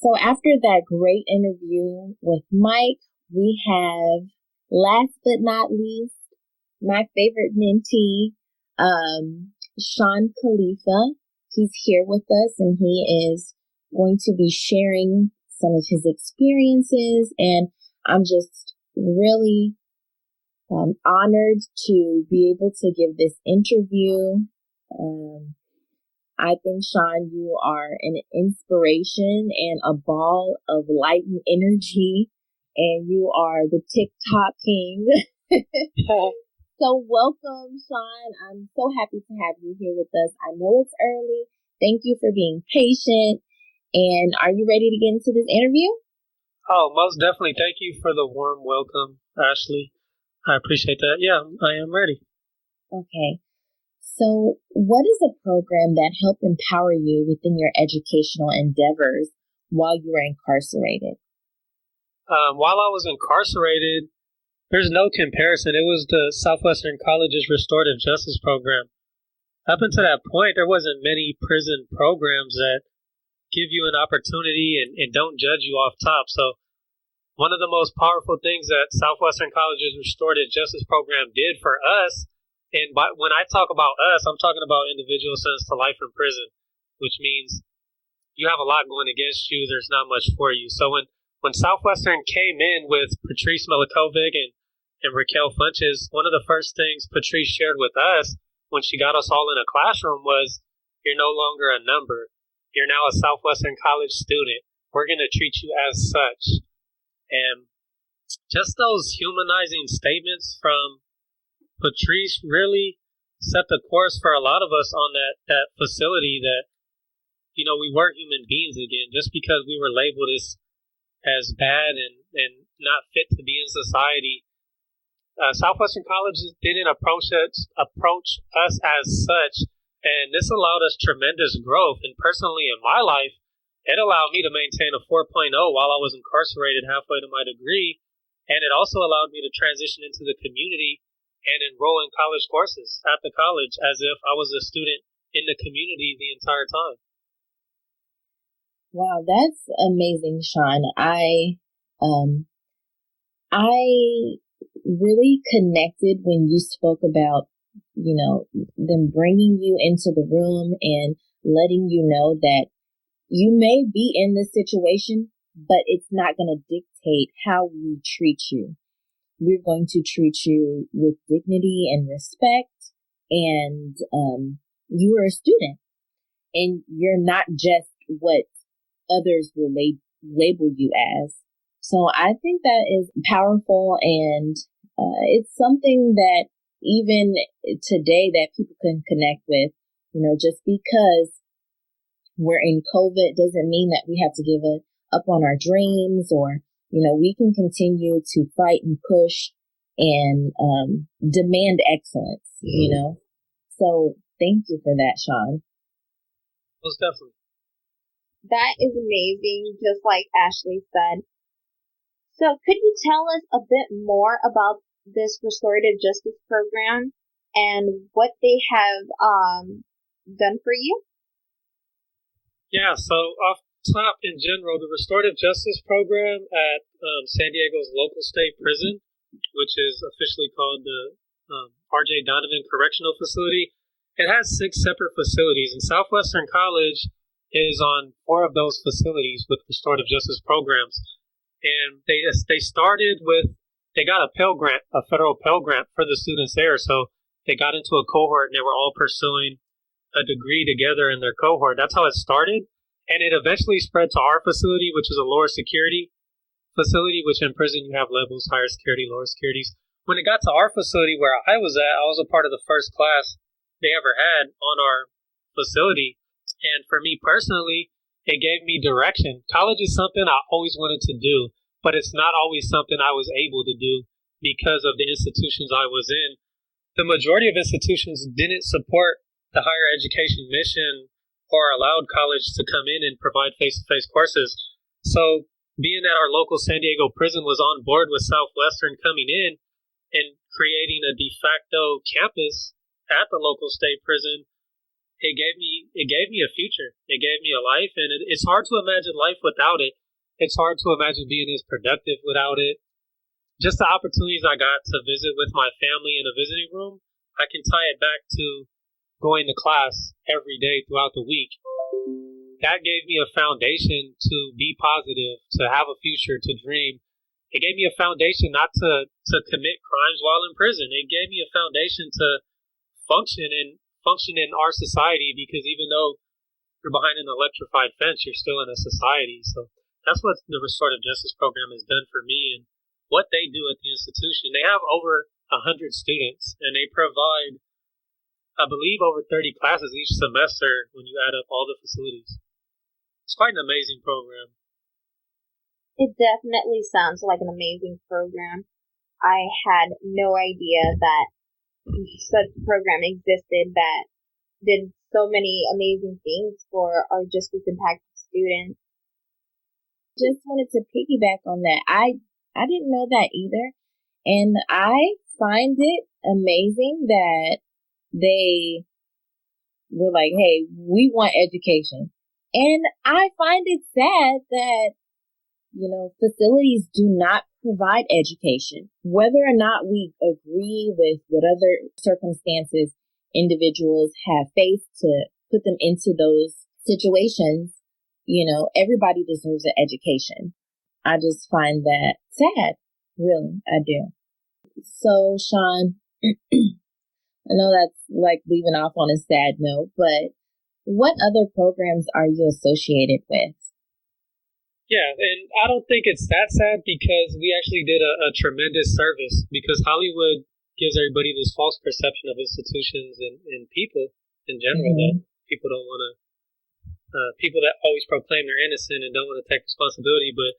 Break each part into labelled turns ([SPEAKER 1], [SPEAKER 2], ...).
[SPEAKER 1] So after that great interview with Mike, we have, last but not least, my favorite mentee, Shawn Khalifa. He's here with us, and he is going to be sharing some of his experiences. And I'm just really honored to be able to give this interview. I think, Shawn, you are an inspiration and a ball of light and energy, and you are the TikTok king. So welcome, Shawn. I'm so happy to have you here with us. I know it's early. Thank you for being patient. And are you ready to get into this interview?
[SPEAKER 2] Oh, most definitely. Thank you for the warm welcome, Ashley. I appreciate that. Yeah, I am ready.
[SPEAKER 1] Okay. So what is a program that helped empower you within your educational endeavors while you were incarcerated?
[SPEAKER 2] While I was incarcerated, there's no comparison. It was the Southwestern College's Restorative Justice program. Up until that point, there wasn't many prison programs that give you an opportunity and don't judge you off top. So one of the most powerful things that Southwestern College's Restorative Justice program did for us, and when I talk about us, I'm talking about individuals sentenced to life in prison, which means you have a lot going against you. There's not much for you. So when Southwestern came in with Patrice Milikovic and Raquel Funches, one of the first things Patrice shared with us when she got us all in a classroom was, you're no longer a number. You're now a Southwestern College student. We're going to treat you as such. And just those humanizing statements from Patrice really set the course for a lot of us on that facility that, we were human beings again. Just because we were labeled as bad and not fit to be in society, Southwestern College didn't approach us as such, and this allowed us tremendous growth. And personally, in my life, it allowed me to maintain a 4.0 while I was incarcerated halfway to my degree, and it also allowed me to transition into the community and enroll in college courses at the college as if I was a student in the community the entire time.
[SPEAKER 1] Wow, that's amazing, Shawn. I really connected when you spoke about, them bringing you into the room and letting you know that you may be in this situation, but it's not going to dictate how we treat you. We're going to treat you with dignity and respect, and you are a student, and you're not just what others will label you as. So I think that is powerful, and it's something that even today that people can connect with. Just because we're in COVID doesn't mean that we have to give up on our dreams, or we can continue to fight and push and demand excellence, So thank you for that, Shawn.
[SPEAKER 2] Most definitely.
[SPEAKER 3] That is amazing, just like Ashley said. So could you tell us a bit more about this Restorative Justice program and what they have done for you?
[SPEAKER 2] Yeah, so off top in general, the Restorative Justice program at San Diego's local state prison, which is officially called the R.J. Donovan Correctional Facility, it has 6 separate facilities, and Southwestern College is on 4 of those facilities with Restorative Justice programs. And they started with, they got a Pell Grant, a federal Pell Grant for the students there. So they got into a cohort and they were all pursuing a degree together in their cohort. That's how it started. And it eventually spread to our facility, which is a lower security facility, which in prison you have levels, higher security, lower securities. When it got to our facility where I was at, I was a part of the first class they ever had on our facility. And for me personally, it gave me direction. College is something I always wanted to do, but it's not always something I was able to do because of the institutions I was in. The majority of institutions didn't support the higher education mission or allowed college to come in and provide face-to-face courses. So being that our local San Diego prison was on board with Southwestern coming in and creating a de facto campus at the local state prison, it gave me it gave me a future. It gave me a life, and it's hard to imagine life without it. It's hard to imagine being as productive without it. Just the opportunities I got to visit with my family in a visiting room, I can tie it back to going to class every day throughout the week. That gave me a foundation to be positive, to have a future, to dream. It gave me a foundation not to commit crimes while in prison. It gave me a foundation to function in our society, because even though you're behind an electrified fence, you're still in a society. So that's what the Restorative Justice Program has done for me, and what they do at the institution. They have over 100 students, and they provide, I believe, over 30 classes each semester when you add up all the facilities. It's quite an amazing program.
[SPEAKER 3] It definitely sounds like an amazing program. I had no idea that such a program existed that did so many amazing things for our justice impacted students.
[SPEAKER 1] Just wanted to piggyback on that. I didn't know that either. And I find it amazing that they were like, hey, we want education. And I find it sad that, facilities do not provide education. Whether or not we agree with what other circumstances individuals have faced to put them into those situations, everybody deserves an education. I just find that sad. Really, I do. So, Shawn, I know that's like leaving off on a sad note, but what other programs are you associated with?
[SPEAKER 2] Yeah, and I don't think it's that sad, because we actually did a tremendous service, because Hollywood gives everybody this false perception of institutions and people in general, that people don't want to, people that always proclaim they're innocent and don't want to take responsibility. But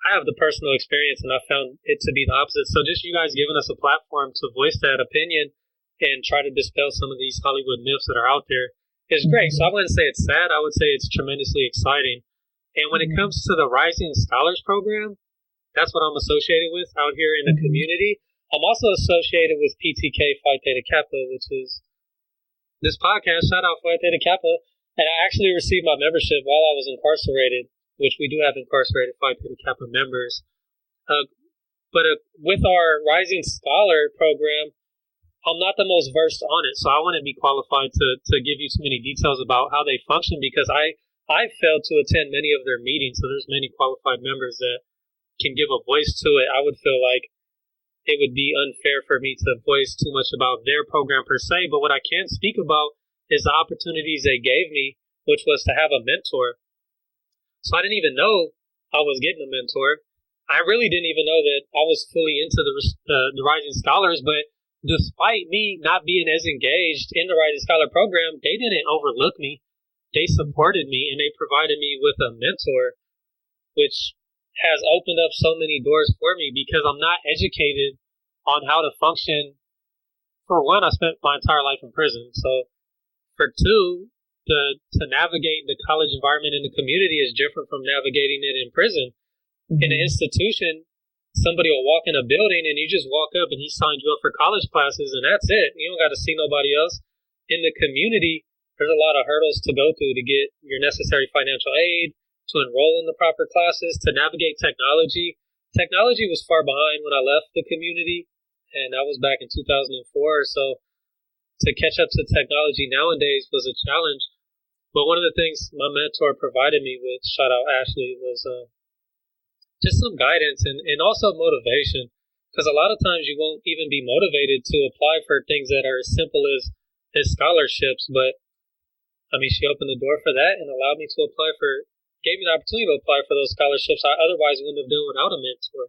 [SPEAKER 2] I have the personal experience, and I found it to be the opposite. So just you guys giving us a platform to voice that opinion and try to dispel some of these Hollywood myths that are out there is great. So I wouldn't say it's sad. I would say it's tremendously exciting. And when it comes to the Rising Scholars Program, that's what I'm associated with out here in the community. I'm also associated with PTK Phi Theta Kappa, which is this podcast. Shout out Phi Theta Kappa. And I actually received my membership while I was incarcerated, which we do have incarcerated Phi Theta Kappa members. But with our Rising Scholar Program, I'm not the most versed on it, so I wouldn't be qualified to give you too many details about how they function, because I failed to attend many of their meetings, so there's many qualified members that can give a voice to it. I would feel like it would be unfair for me to voice too much about their program per se, but what I can speak about is the opportunities they gave me, which was to have a mentor. So I didn't even know I was getting a mentor. I really didn't even know that I was fully into the Rising Scholars, but despite me not being as engaged in the Rising Scholar program, they didn't overlook me. They supported me, and they provided me with a mentor, which has opened up so many doors for me, because I'm not educated on how to function. For one, I spent my entire life in prison. So for two, to navigate the college environment in the community is different from navigating it in prison. In an institution, somebody will walk in a building and you just walk up and he signed you up for college classes, and that's it. You don't got to see nobody else. In the community, there's a lot of hurdles to go through to get your necessary financial aid, to enroll in the proper classes, to navigate technology. Technology was far behind when I left the community, and that was back in 2004. So to catch up to technology nowadays was a challenge. But one of the things my mentor provided me with, shout out Ashley, was just some guidance and also motivation. Because a lot of times you won't even be motivated to apply for things that are as simple as scholarships, but I mean, she opened the door for that and allowed me to gave me the opportunity to apply for those scholarships I otherwise wouldn't have done without a mentor.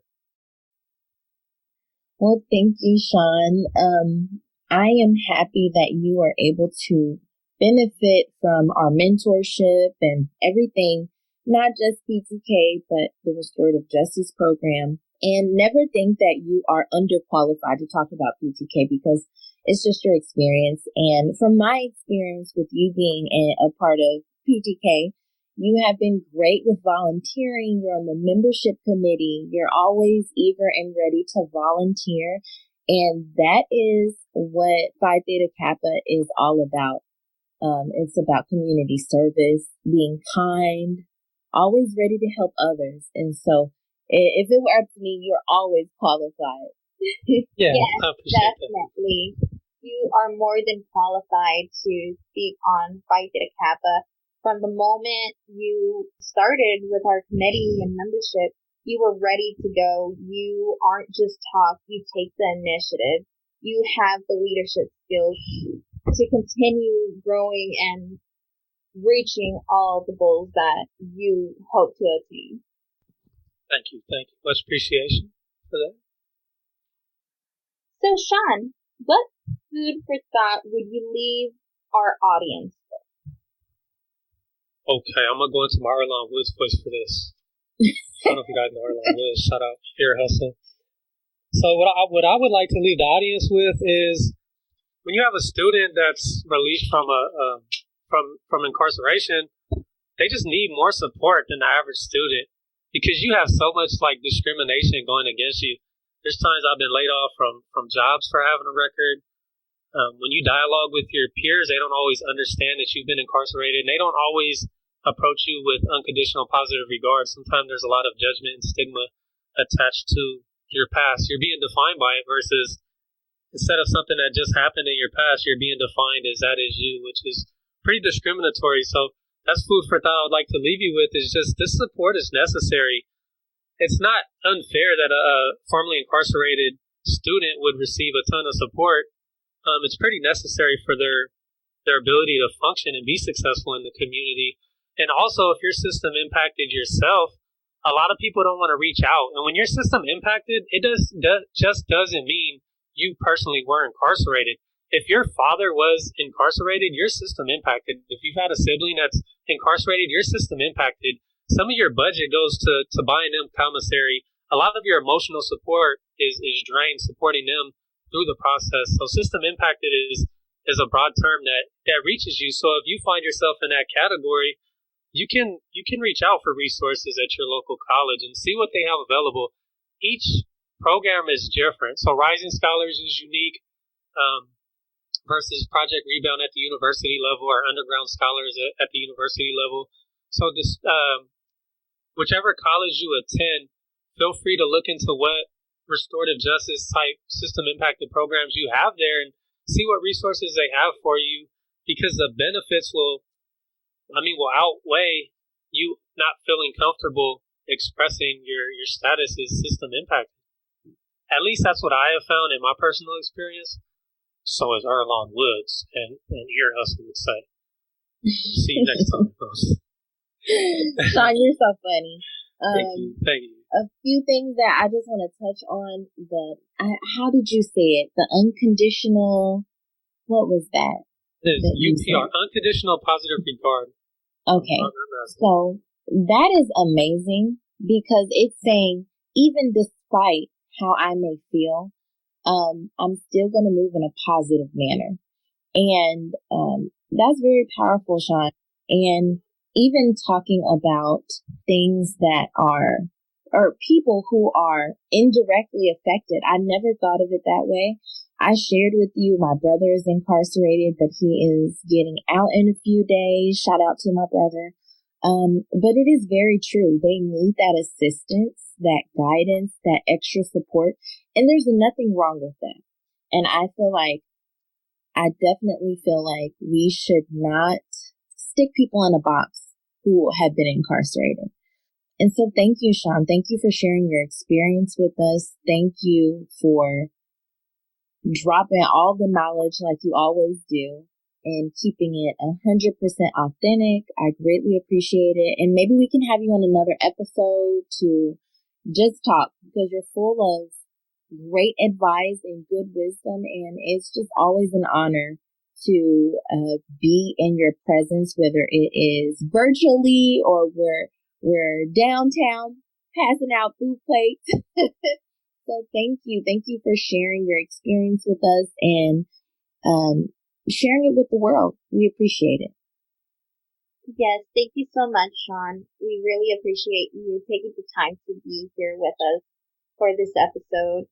[SPEAKER 1] Well, thank you, Shawn. I am happy that you are able to benefit from our mentorship and everything, not just PTK, but the Restorative Justice Program. And never think that you are underqualified to talk about PTK, because it's just your experience. And from my experience with you being a part of PTK, you have been great with volunteering. You're on the membership committee. You're always eager and ready to volunteer. And that is what Phi Theta Kappa is all about. It's about community service, being kind, always ready to help others. And so if it were up to me, you're always qualified.
[SPEAKER 2] Yeah,
[SPEAKER 3] Yes,
[SPEAKER 2] I appreciate that.
[SPEAKER 3] definitely. You are more than qualified to speak on Phi Theta Kappa. From the moment you started with our committee and membership, you were ready to go. You aren't just talk, you take the initiative. You have the leadership skills to continue growing and reaching all the goals that you hope to attain.
[SPEAKER 2] Thank you. Much appreciation for that.
[SPEAKER 3] So, Shawn, what food for thought would you leave our audience with?
[SPEAKER 2] Okay, I'm going to go into my Arlon Woods voice for this. I don't know if you guys know Arlon Woods. Shout out, Ear Hustle. So what I would like to leave the audience with is, when you have a student that's released from from incarceration, they just need more support than the average student, because you have so much like discrimination going against you. There's times I've been laid off from jobs for having a record. When you dialogue with your peers, they don't always understand that you've been incarcerated, and they don't always approach you with unconditional positive regard. Sometimes there's a lot of judgment and stigma attached to your past. You're being defined by it, versus instead of something that just happened in your past, you're being defined as that is you, which is pretty discriminatory. So that's food for thought I would like to leave you with, is just this support is necessary. It's not unfair that a formerly incarcerated student would receive a ton of support. It's pretty necessary for their ability to function and be successful in the community. And also, if your system impacted yourself, a lot of people don't want to reach out. And when your system impacted, it just doesn't mean you personally were incarcerated. If your father was incarcerated, your system impacted. If you've had a sibling that's incarcerated, your system impacted. Some of your budget goes to buying them commissary. A lot of your emotional support is drained supporting them through the process. So system impacted is a broad term that reaches you. So if you find yourself in that category, you can reach out for resources at your local college and see what they have available. Each program is different. So Rising Scholars is unique versus Project Rebound at the university level, or Underground Scholars at the university level. So this whichever college you attend, feel free to look into what restorative justice type system impacted programs you have there and see what resources they have for you, because the benefits will outweigh you not feeling comfortable expressing your status as system impacted. At least that's what I have found in my personal experience. So is Arlon Woods and Ear Hustle would say. See you next time, folks.
[SPEAKER 1] Shawn, you're so funny.
[SPEAKER 2] Thank you.
[SPEAKER 1] A few things that I just want to touch on. How did you say it? The unconditional, what was that?
[SPEAKER 2] It is UPR, unconditional positive regard.
[SPEAKER 1] Okay. So that is amazing, because it's saying, even despite how I may feel, I'm still going to move in a positive manner. And that's very powerful, Shawn. And even talking about things that are, or people who are indirectly affected, I never thought of it that way. I shared with you, my brother is incarcerated, but he is getting out in a few days. Shout out to my brother. But it is very true. They need that assistance, that guidance, that extra support. And there's nothing wrong with that. And I definitely feel like we should not stick people in a box who have been incarcerated. And so thank you, Shawn. Thank you for sharing your experience with us. Thank you for dropping all the knowledge like you always do and keeping it 100% authentic. I greatly appreciate it. And maybe we can have you on another episode to just talk, because you're full of great advice and good wisdom. And it's just always an honor to be in your presence, whether it is virtually or we're downtown passing out food plates. So thank you. Thank you for sharing your experience with us and sharing it with the world. We appreciate it.
[SPEAKER 3] Yes, thank you so much, Shawn. We really appreciate you taking the time to be here with us for this episode.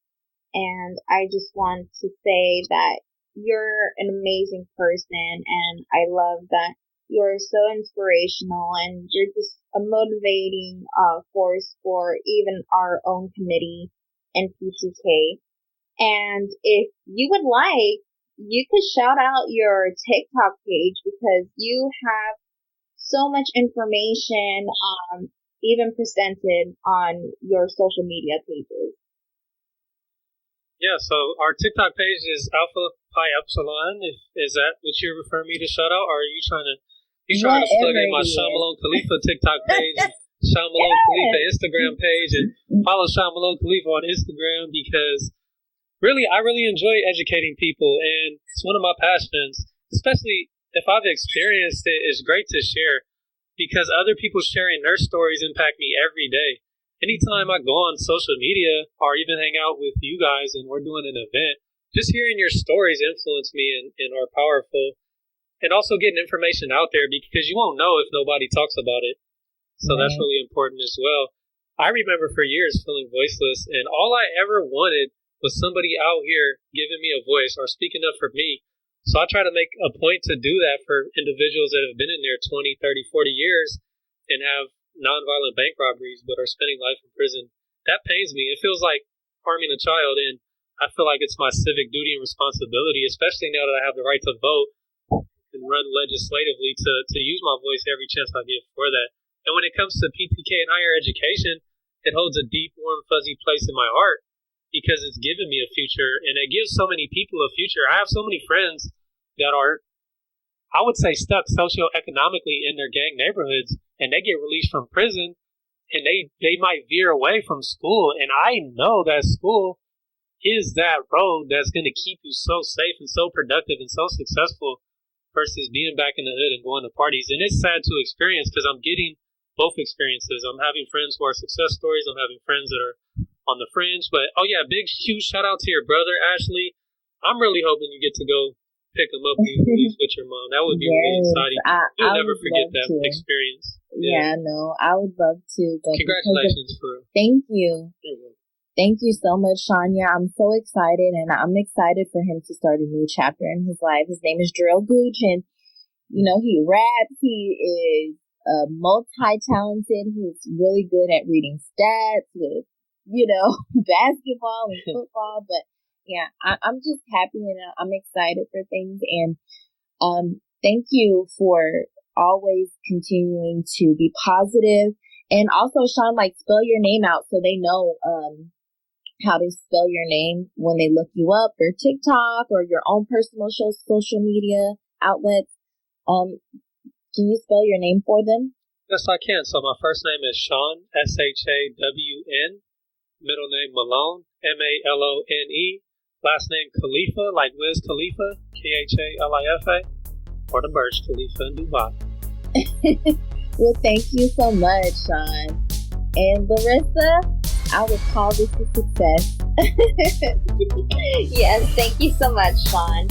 [SPEAKER 3] And I just want to say that you're an amazing person, and I love that you're so inspirational, and you're just a motivating force for even our own committee in PTK. And if you would like, you could shout out your TikTok page, because you have so much information, even presented on your social media pages.
[SPEAKER 2] Yeah, so our TikTok page is Alpha Pi Epsilon. Is that what you're referring me to shout out, or are you trying to plug in my Shawn Khalifa TikTok page, and Shawn Khalifa Instagram page, and follow Shawn Khalifa on Instagram, because I really enjoy educating people, and it's one of my passions, especially if I've experienced it. It's great to share, because other people sharing their stories impact me every day. Anytime I go on social media or even hang out with you guys and we're doing an event, just hearing your stories influence me and are powerful. And also getting information out there, because you won't know if nobody talks about it. So that's really important as well. I remember for years feeling voiceless, and all I ever wanted was somebody out here giving me a voice or speaking up for me. So I try to make a point to do that for individuals that have been in there 20, 30, 40 years and have nonviolent bank robberies but are spending life in prison. That pains me. It feels like harming a child, and I feel like it's my civic duty and responsibility, especially now that I have the right to vote and run legislatively, to use my voice every chance I get for that. And when it comes to PTK and higher education, it holds a deep, warm, fuzzy place in my heart, because it's given me a future, and it gives so many people a future. I have so many friends that are, I would say, stuck socioeconomically in their gang neighborhoods, and they get released from prison, and they might veer away from school. And I know that school is that road that's going to keep you so safe and so productive and so successful, versus being back in the hood and going to parties. And it's sad to experience, because I'm getting both experiences. I'm having friends who are success stories. I'm having friends that are on the fringe. But, big, huge shout out to your brother, Ashley. I'm really hoping you get to go pick him up and release with your mom. That would be really exciting. You'll never forget that experience.
[SPEAKER 1] Yeah, no, I would love to. But
[SPEAKER 2] congratulations, for real.
[SPEAKER 1] Thank you. Thank you so much, Shawn. Yeah, I'm so excited, and I'm excited for him to start a new chapter in his life. His name is Drill Gooch, and, he raps. He is multi-talented. He's really good at reading stats with, basketball and football. But, yeah, I'm just happy, and I'm excited for things. And thank you for always continuing to be positive. And also, Shawn, spell your name out so they know how to spell your name when they look you up, or TikTok, or your own personal social media outlets. Can you spell your name for them?
[SPEAKER 2] Yes, I can. So my first name is Shawn, SHAWN. Middle name Malone, MALONE. Last name Khalifa, like Wiz Khalifa, KHALIFA, or the Burj Khalifa in Dubai.
[SPEAKER 1] Well, thank you so much, Shawn. And Larissa, I would call this a success.
[SPEAKER 3] Yes, thank you so much, Shawn.